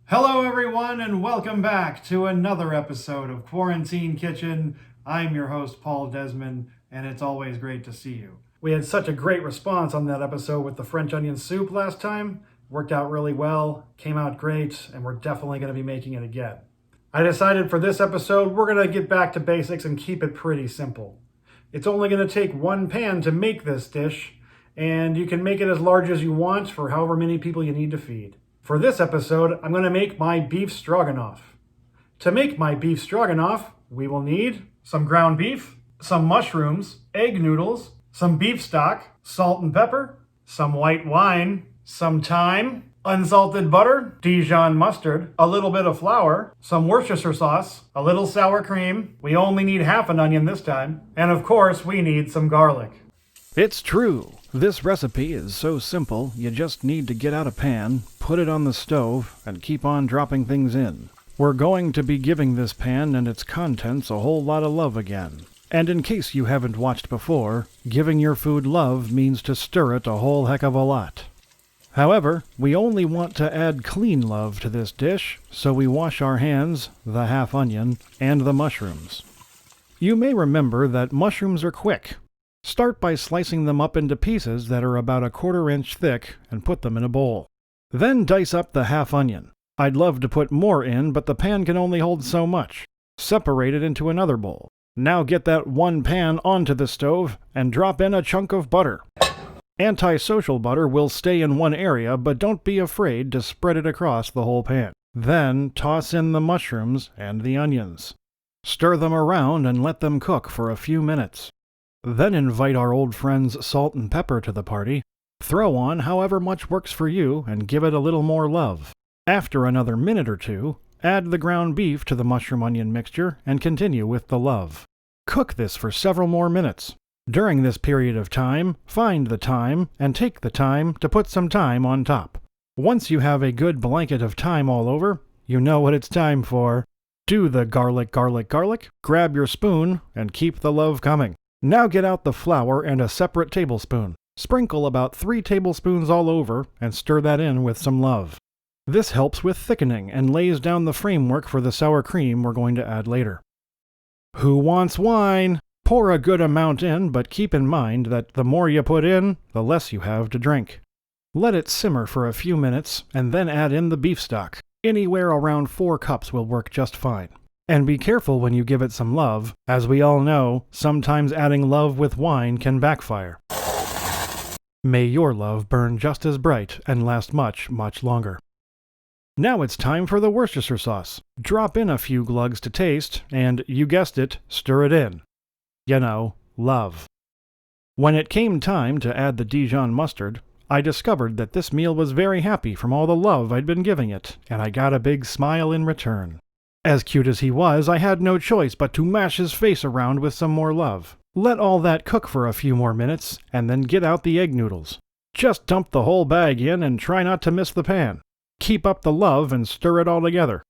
Hello everyone and welcome back to another episode of Quarantine Kitchen. I'm your host Paul Desman and it's always great to see you. We had such a great response on that episode with the French onion soup last time. Worked out really well, came out great, and we're definitely going to be making it again. I decided for this episode we're going to get back to basics and keep it pretty simple. It's only going to take one pan to make this dish, and you can make it as large as you want for however many people you need to feed. For this episode, I'm going to make my beef stroganoff. To make my beef stroganoff, we will need some ground beef, some mushrooms, egg noodles, some beef stock, salt and pepper, some white wine, some thyme, unsalted butter, Dijon mustard, a little bit of flour, some Worcestershire sauce, a little sour cream. We only need half an onion this time. And of course, we need some garlic. It's true. This recipe is so simple, you just need to get out a pan, put it on the stove, and keep on dropping things in. We're going to be giving this pan and its contents a whole lot of love again. And in case you haven't watched before, giving your food love means to stir it a whole heck of a lot. However, we only want to add clean love to this dish, so we wash our hands, the half onion, and the mushrooms. You may remember that mushrooms are quick. Start by slicing them up into pieces that are about 1/4 inch thick and put them in a bowl. Then dice up the half onion. I'd love to put more in, but the pan can only hold so much. Separate it into another bowl. Now get that one pan onto the stove and drop in a chunk of butter. Antisocial butter will stay in one area, but don't be afraid to spread it across the whole pan. Then toss in the mushrooms and the onions. Stir them around and let them cook for a few minutes. Then invite our old friends Salt and Pepper to the party. Throw on however much works for you and give it a little more love. After another minute or two, add the ground beef to the mushroom-onion mixture and continue with the love. Cook this for several more minutes. During this period of time, find the thyme and take the time to put some thyme on top. Once you have a good blanket of thyme all over, you know what it's time for. Do the garlic, garlic, garlic, grab your spoon, and keep the love coming. Now get out the flour and a separate tablespoon. Sprinkle about 3 tablespoons all over and stir that in with some love. This helps with thickening and lays down the framework for the sour cream we're going to add later. Who wants wine? Pour a good amount in, but keep in mind that the more you put in, the less you have to drink. Let it simmer for a few minutes and then add in the beef stock. Anywhere around 4 cups will work just fine. And be careful when you give it some love. As we all know, sometimes adding love with wine can backfire. May your love burn just as bright and last much, much longer. Now it's time for the Worcestershire sauce. Drop in a few glugs to taste, and, you guessed it, stir it in. You know, love. When it came time to add the Dijon mustard, I discovered that this meal was very happy from all the love I'd been giving it, and I got a big smile in return. As cute as he was, I had no choice but to mash his face around with some more love. Let all that cook for a few more minutes, and then get out the egg noodles. Just dump the whole bag in and try not to miss the pan. Keep up the love and stir it all together.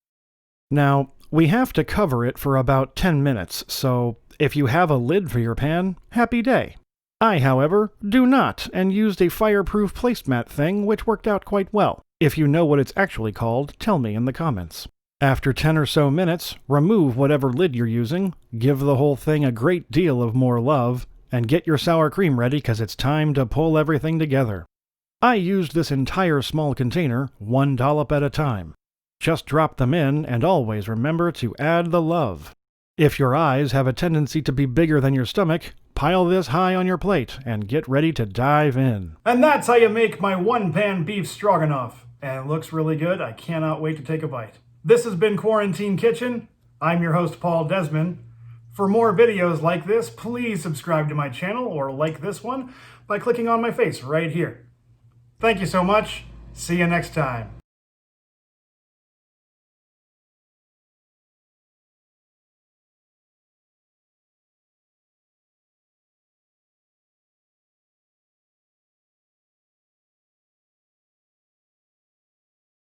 Now, we have to cover it for about 10 minutes, so if you have a lid for your pan, happy day. I, however, do not, and used a fireproof placemat thing which worked out quite well. If you know what it's actually called, tell me in the comments. After 10 or so minutes, remove whatever lid you're using, give the whole thing a great deal of more love, and get your sour cream ready because it's time to pull everything together. I used this entire small container, 1 dollop at a time. Just drop them in and always remember to add the love. If your eyes have a tendency to be bigger than your stomach, pile this high on your plate and get ready to dive in. And that's how you make my one-pan beef stroganoff. And it looks really good. I cannot wait to take a bite. This has been Quarantine Kitchen. I'm your host, Paul Desman. For more videos like this, please subscribe to my channel or like this one by clicking on my face right here. Thank you so much. See you next time.